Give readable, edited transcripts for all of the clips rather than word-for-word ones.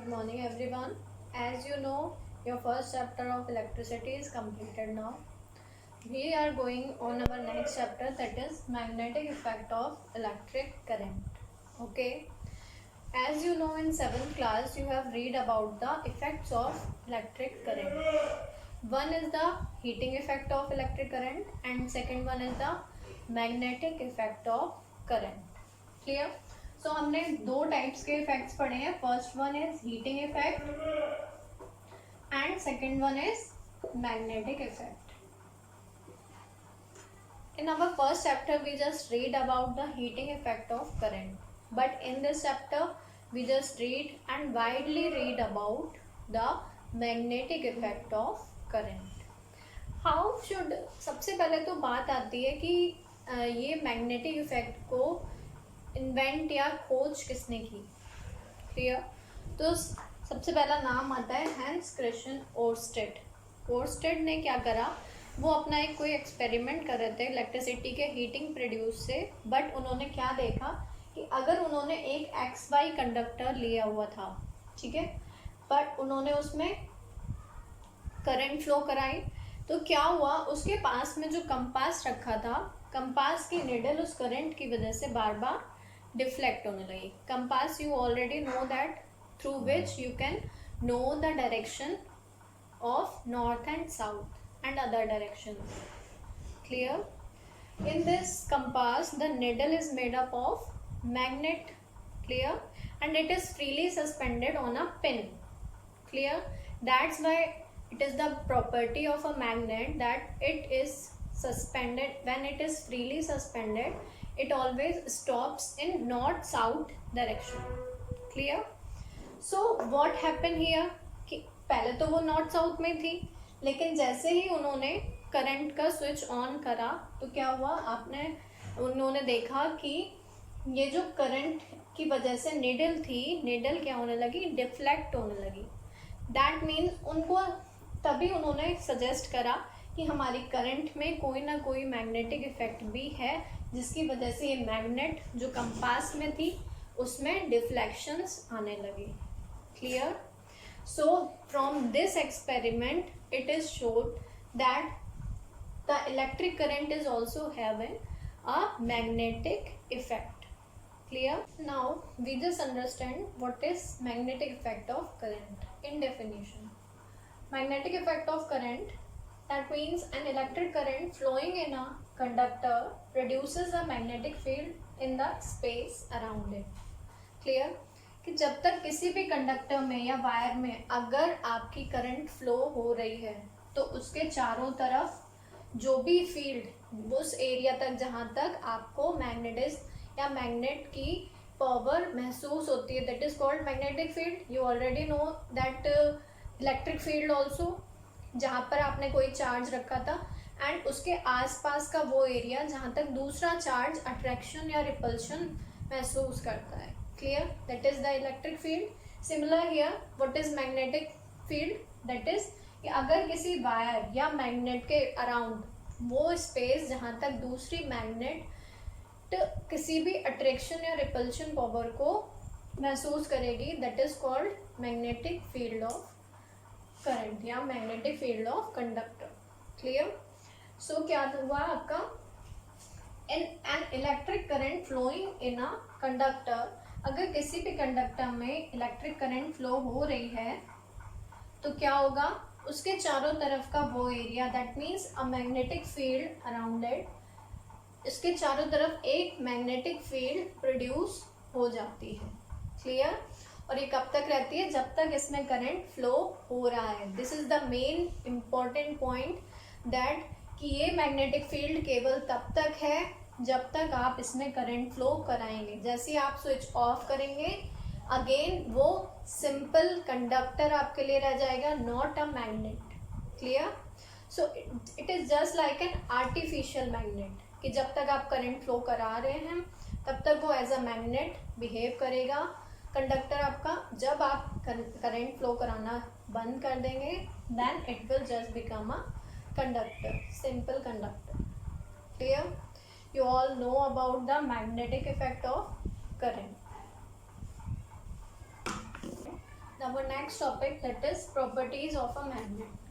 Good morning everyone. As you know, your first chapter of electricity is completed now. We are going on our next chapter, that is magnetic effect of electric current. Okay. As you know, in 7th class you have read about the effects of electric current. One is the heating effect of electric current and second one is the magnetic effect of current. Clear? सो हमने दो types के effects पढ़े हैं. First one is heating effect and second one is magnetic effect. In our first chapter we just read about the heating effect of current, but in this chapter we just read and widely read about the magnetic effect of current. How should, सबसे पहले तो बात आती है कि ये magnetic effect को invent या खोज किसने की. क्लियर? तो सबसे पहला नाम आता है हैंस क्रिश्चियन ओरस्टेड. ओरस्टेड ने क्या करा, वो अपना एक कोई एक्सपेरिमेंट कर रहे थे इलेक्ट्रिसिटी के हीटिंग प्रोड्यूस से. बट उन्होंने क्या देखा कि अगर उन्होंने एक एक्स वाई कंडक्टर लिया हुआ था, ठीक है, बट उन्होंने उसमें करंट फ्लो कराई, तो क्या हुआ, उसके पास में जो कंपास रखा था, कंपास की निडल उस करंट की वजह से बार बार डिफ्लेक्ट होने लगी. Compass you already know that through which you can know the direction of north and south and other direction. Clear? in this compass the needle is made up of magnet. Clear? And it is freely suspended on a pin. Clear? That's why it is the property of a magnet that it is suspended. When it is freely suspended, it always stops in north south direction. Clear? So what happened here कि पहले तो वो north south में थी, लेकिन जैसे ही उन्होंने current का स्विच ऑन करा तो क्या हुआ, उन्होंने देखा कि ये जो करंट की वजह से निडल थी, निडल क्या होने लगी, डिफ्लेक्ट होने लगी. दैट मीन्स उनको तभी उन्होंने सजेस्ट करा कि हमारी करंट में कोई ना कोई मैग्नेटिक इफेक्ट भी है, जिसकी वजह से ये मैग्नेट जो कंपास में थी उसमें डिफ्लेक्शंस आने लगी. Clear? So from this experiment it is showed that the electric current is also having a magnetic effect. Clear? Now we just understand what is magnetic effect of current in definition. Magnetic effect of current, that means an electric current flowing in a conductor produces a magnetic field in the space around it. Clear? कि जब तक किसी भी conductor में या wire में अगर आपकी करंट फ्लो हो रही है तो उसके चारों तरफ जो भी फील्ड, उस एरिया तक जहाँ तक आपको मैग्नेटिज्म या मैग्नेट की पावर महसूस होती है, that is called magnetic field. You already know that electric field also, जहाँ पर आपने कोई चार्ज रखा था एंड उसके आसपास का वो एरिया जहाँ तक दूसरा चार्ज अट्रैक्शन या रिपल्शन महसूस करता है. Clear? That is the electric field. Similar here, what is magnetic field? That is कि अगर किसी वायर या मैग्नेट के अराउंड वो स्पेस जहाँ तक दूसरी मैग्नेट किसी भी अट्रैक्शन या रिपल्शन पावर को महसूस करेगी, that is called magnetic field of current या magnetic field of conductor. Clear? So क्या हुआ आपका, an electric current flowing in a conductor, अगर किसी भी कंडक्टर में इलेक्ट्रिक करंट फ्लो हो रही है तो क्या होगा, उसके चारों तरफ का वो area, that means a magnetic field around it, इसके चारों तरफ एक मैग्नेटिक फील्ड प्रोड्यूस हो जाती है. क्लियर? और ये कब तक रहती है, जब तक इसमें करंट फ्लो हो रहा है. This is the main important point, that कि ये मैग्नेटिक फील्ड केवल तब तक है जब तक आप इसमें करंट फ्लो कराएंगे. जैसे ही आप स्विच ऑफ करेंगे, अगेन वो सिंपल कंडक्टर आपके लिए रह जाएगा, not a magnet. Clear? So it is just like an artificial magnet, कि जब तक आप करंट फ्लो करा रहे हैं तब तक वो एज अ मैग्नेट बिहेव करेगा कंडक्टर आपका. जब आप करंट फ्लो कराना बंद कर देंगे, then it will just become a conductor, simple conductor. Clear? You all know about the magnetic effect of current. our next topic, that is properties of a magnet.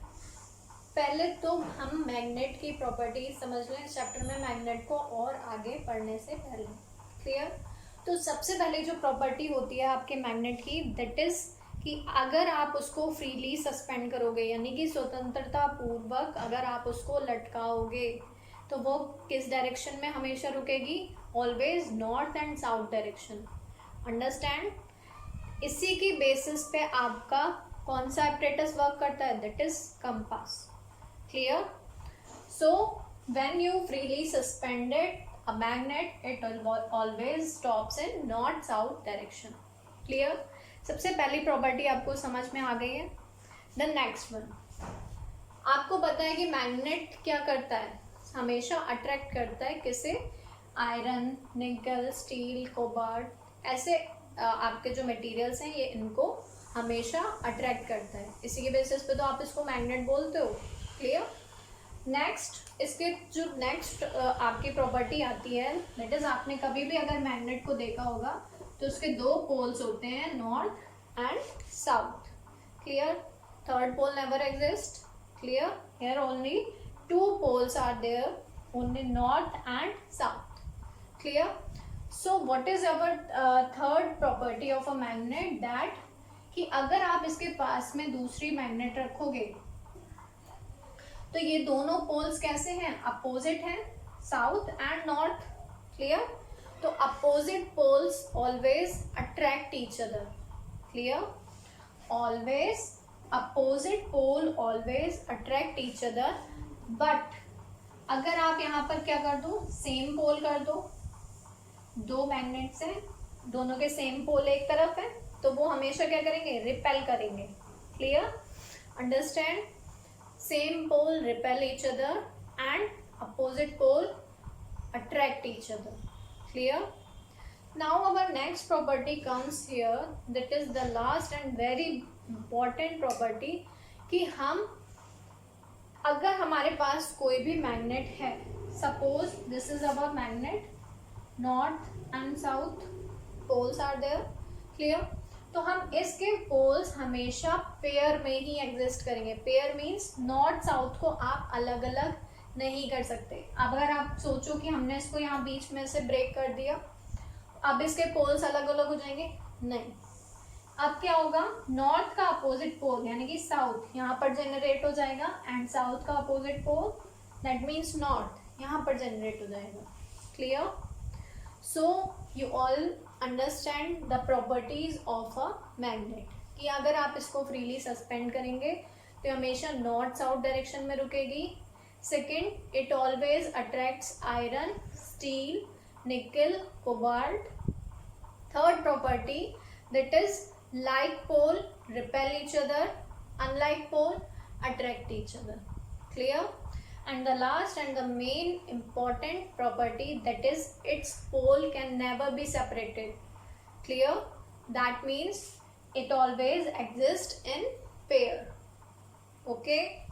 पहले तो हम मैग्नेट की properties समझ लें इस चैप्टर में, magnet को और आगे पढ़ने से पहले। क्लियर? तो सबसे पहले जो प्रॉपर्टी होती है आपके मैग्नेट की, दैट इज कि अगर आप उसको फ्रीली सस्पेंड करोगे, यानी कि स्वतंत्रता पूर्वक अगर आप उसको लटकाओगे, तो वो किस डायरेक्शन में हमेशा रुकेगी? Always north and south direction. Understand? इसी की बेसिस पे आपका कौन सा एपरेटस वर्क करता है? That is compass. Clear? So when you freely suspended a magnet, it always stops in north south direction. Clear? सबसे पहली प्रॉपर्टी आपको समझ में आ गई है। The next one, आपको पता है कि मैग्नेट क्या करता है? हमेशा अट्रैक्ट करता है किसे? आयरन, निकल, स्टील, कोबाल्ट, ऐसे आपके जो मटेरियल्स हैं ये इनको हमेशा अट्रैक्ट करता है। इसी के बेसिस पे तो आप इसको मैग्नेट बोलते हो। क्लियर? नेक्स्ट, इसके जो नेक्स्ट आपकी प्रॉपर्टी आती है, दैट इज आपने कभी भी अगर मैग्नेट को देखा होगा तो उसके दो पोल्स होते हैं, north and south. Clear? Third pole never exist. Clear? Here only two poles are there, only north and south. Clear? So what is our third property of a magnet? That कि अगर आप इसके पास में दूसरी magnet रखोगे तो ये दोनों पोल्स कैसे हैं? अपोजिट हैं, साउथ एंड नॉर्थ। क्लियर? तो opposite poles always attract each other. Clear? Always opposite pole always attract each other. But अगर आप यहाँ पर क्या कर दो? सेम पोल कर दो, दो मैग्नेट्स हैं, दोनों के सेम पोल एक तरफ है, तो वो हमेशा क्या करेंगे? रिपेल करेंगे। Clear? Understand? Same pole repel each other and opposite pole attract each other. Clear? Now our next property comes here, that is the last and very important property, कि हम अगर हमारे पास कोई भी मैग्नेट है, suppose this is our magnet, north and south poles are there. Clear? तो हम इसके पोल्स हमेशा पेयर में ही एग्जिस्ट करेंगे। पेयर मीन्स नॉर्थ साउथ को आप अलग अलग नहीं कर सकते। अब अगर आप सोचो कि हमने इसको यहाँ बीच में से ब्रेक कर दिया, अब इसके पोल्स अलग अलग हो जाएंगे? नहीं। अब क्या होगा? नॉर्थ का अपोजिट पोल यानी कि साउथ यहाँ पर जनरेट हो जाएगा, एंड साउथ का opposite pole that means north यहाँ पर जनरेट हो जाएगा। Clear? So you all understand the properties of a magnet, कि अगर आप इसको फ्रीली सस्पेंड करेंगे तो हमेशा नॉर्थ साउथ डायरेक्शन में रुकेगी। Second, it always attracts iron, steel, nickel, cobalt. Third property, that is like pole repel each other, unlike pole attract each other. Clear? And the last and the main important property, that is its pole can never be separated. Clear? That means it always exists in pair. Okay?